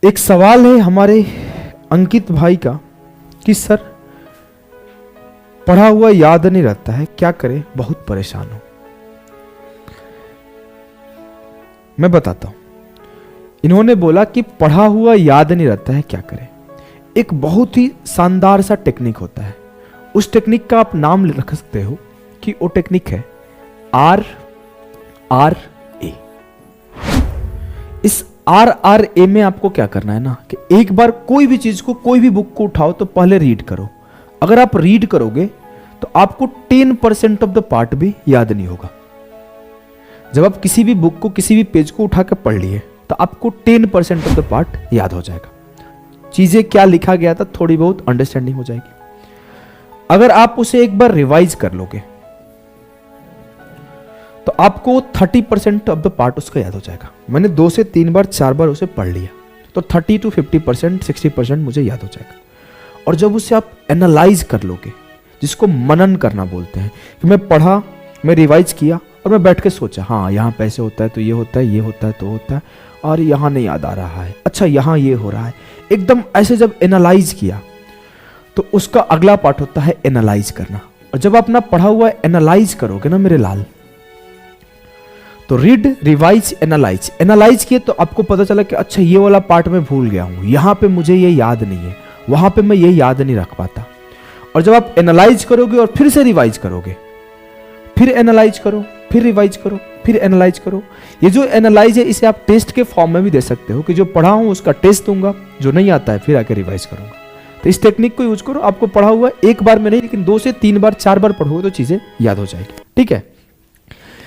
एक सवाल है हमारे अंकित भाई का कि सर पढ़ा हुआ याद नहीं रहता है, क्या करें, बहुत परेशान हूं। मैं बताता हूं। इन्होंने बोला कि पढ़ा हुआ याद नहीं रहता है, क्या करें। एक बहुत ही शानदार सा टेक्निक होता है, उस टेक्निक का आप नाम रख सकते हो कि वो टेक्निक है RRA। इस RRA में आपको क्या करना है ना कि एक बार कोई भी चीज को, कोई भी बुक को उठाओ तो पहले रीड करो। अगर आप रीड करोगे तो आपको 10% ऑफ द पार्ट भी याद नहीं होगा। जब आप किसी भी बुक को, किसी भी पेज को उठा के पढ़ लिए तो आपको 10% ऑफ द पार्ट याद हो जाएगा। चीजें क्या लिखा गया था थोड़ी बहुत अंडरस्टैंडिंग हो जाएगी। अगर आप उसे एक बार रिवाइज कर लोगे तो आपको 30% ऑफ द पार्ट उसका याद हो जाएगा। मैंने 2 से 3 बार 4 बार उसे पढ़ लिया तो 30 to 50%, 60% मुझे याद हो जाएगा। और जब उसे आप एनालाइज कर लोगे, जिसको मनन करना बोलते हैं, कि मैं पढ़ा, मैं रिवाइज किया और मैं बैठ के सोचा, हाँ यहाँ पे ऐसे होता है तो ये होता है, ये होता है तो होता है, और यहाँ नहीं याद आ रहा है, अच्छा यहाँ ये हो रहा है, एकदम ऐसे जब एनालाइज किया तो उसका अगला पार्ट होता है एनालाइज करना। और जब अपना पढ़ा हुआ एनालाइज करोगे ना मेरे लाल, तो रीड, रिवाइज, एनालाइज। एनालाइज किए तो आपको पता चला कि अच्छा ये वाला पार्ट मैं भूल गया हूं, यहां पे मुझे ये याद नहीं है, वहां पे मैं ये याद नहीं रख पाता। और जब आप एनालाइज करोगे और फिर से रिवाइज करोगे, फिर एनालाइज करो, फिर रिवाइज करो, फिर एनालाइज करो। ये जो एनालाइज है इसे आप टेस्ट के फॉर्म में भी दे सकते हो कि जो पढ़ा हूं उसका टेस्ट दूंगा, जो नहीं आता है फिर आके रिवाइज करूंगा। तो इस टेक्निक को यूज करो। आपको पढ़ा हुआ एक बार में नहीं, लेकिन 2 से 3 बार 4 बार पढ़ोगे तो चीजें याद हो जाएगी। ठीक है।